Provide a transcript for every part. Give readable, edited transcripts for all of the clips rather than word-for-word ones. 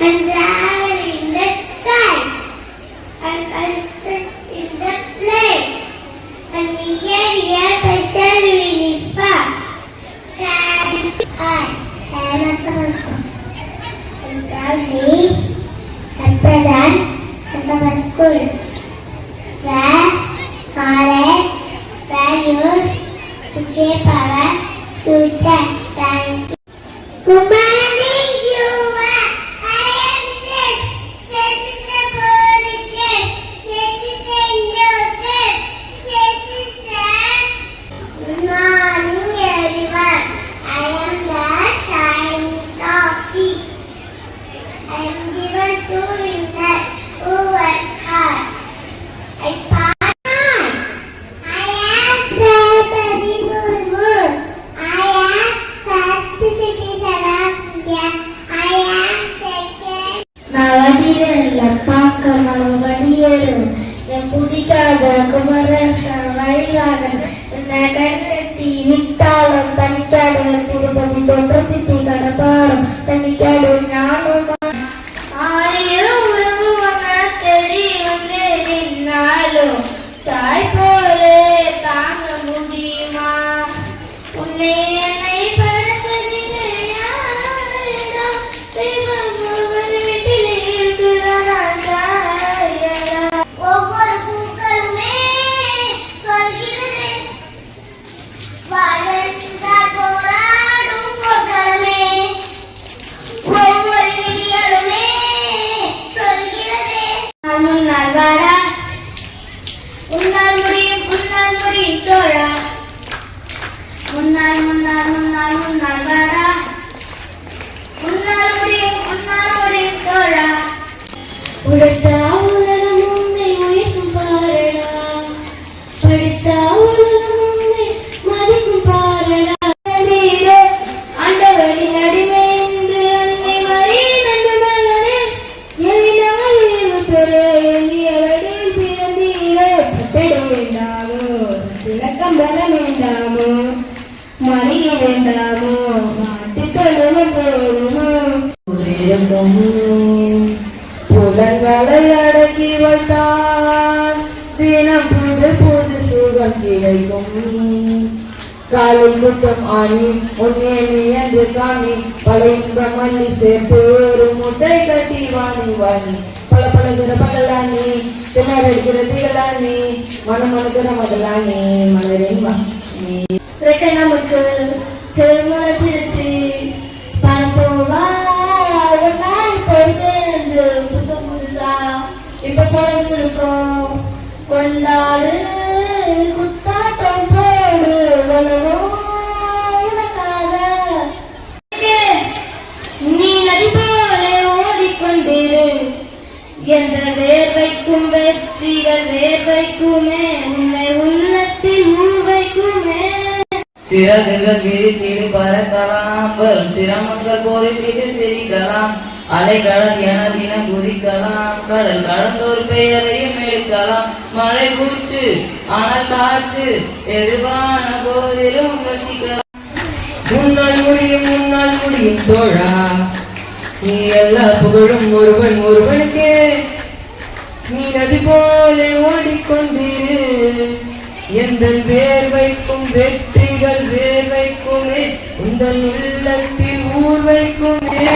and travel in the sky and consists in the plane and near special Vinipa and proudly represent as a school where knowledge values to shape our future. Thank you. Good morning, you. I am Sis. Sis is a positive. Sis is a neutral. Sis is a. Good morning, everyone. I am the shining trophy. I am given to winners who work hard. I spot. வித்தாளம் தனிக்காடு Tirupati தொன்றத்தி கடப்பாடம் தனிக்காடு ஞானம் ஆயிரம் உறவுவன தேடி வந்து நின்னாலும் தாய் போலே தாங்க முடியுமா உன்னை என்னை படைச்சதில்லை யாரிடம் தெய்வம் ஒவ்வொரு வீட்டில் இருக்குதானா ஒவ்வொரு பூக்களுமே சொல்கிறது வாழ்ந்தால் போராடும் போர்களுமே ஒவ்வொரு விடியலுமே சொல்கிறது முன்னால் வாடா உன்னால் முடியும் தோழா முன்னால் வாடா உன்னால் முடியும் தோழா உழைச்சா உலகம் உன்னை உழைக்கும் பாரடா படிச்சா உலகம் உன்னை மதிக்கும் பாரடா ஆண்டவரின் அடிமை என்று அன்னை மறி நன்று மகனே எளிதாக பெற எளிய வடிவில் பிறந்தீரே பெற வேண்டாமோ திலக்கம் பெற வேண்டாமோ மறிய வேண்டாமோ மாட்டிக் கொள்ளும் போதுமோ புலன்களை அடக்கி வைத்தால் தினம் புது சுகம் கிடைக்கும் காலை குத்தம் ஆணி உன்னே என்று காணி பல இன்பம் மல்லி சேர்த்து ஒரு முட்டை கட்டி வாணி பல பழகிற பகலானி திணறடிக்கிற திகழானி மனமனுக்கிற மகளானி மலரின் நமக்கு திருமணச்சிருச்சு பரப்போவா சேர்ந்து புதுசா இப்ப பிறந்திருக்கோம் கொண்டாடு குத்தாட்டம் போடு உனக்காக நீ நதி போல ஓடிக்கொண்டிரு எந்த வேர்வைக்கும் வெற்றிகள் வேர்வைக்குமே உன்னை உள்ளத்தில் ஊர்வைக்குமே சிறகுகள் விரித்திடு பறக்கலாம் வரும் சிரமங்கள் பொறித்திட்டு சிரிக்கலாம் அலைக்கடல் என தினம் குதிக்கலாம் கடல் கடந்தோர் பெயரையும் எடுக்கலாம் மழை கூற்று ஆனால் காற்று எதுவான போதிலும் ரசிக்கலாம் முன்னால் முடியும் தோழா நீ எல்லா புகழும் ஒருவனுக்கே நீ நதி போல ஓடிக்கொண்டிரு எந்த வேர்வைக்கும் வெற்றிகள் வேர்வைக்குமே உந்தன் உள்ளத்தில் ஊர்வைக்குமே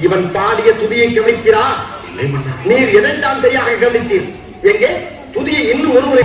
இவன் பாடிய துதியை கவனிக்கிறா? நீர் எதைத்தான் சரியாக கவனித்தீர்? எங்கே துதியை இன்னும் ஒருமுறை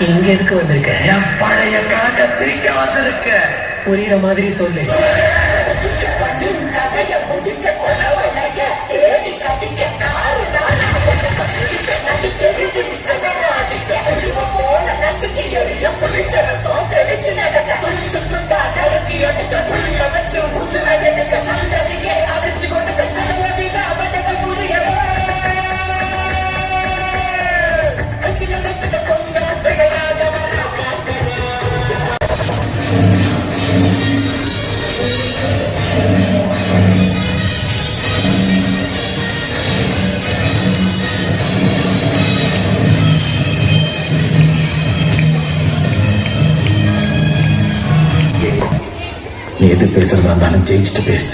இங்க எதுக்கு வந்திருக்க? என் பழைய கணக்க திரிக்க வந்திருக்க. புரியுற மாதிரி சொல்லு. நீ எது பேசுறதா இருந்தாலும் ஜெயிச்சுட்டு பேசு.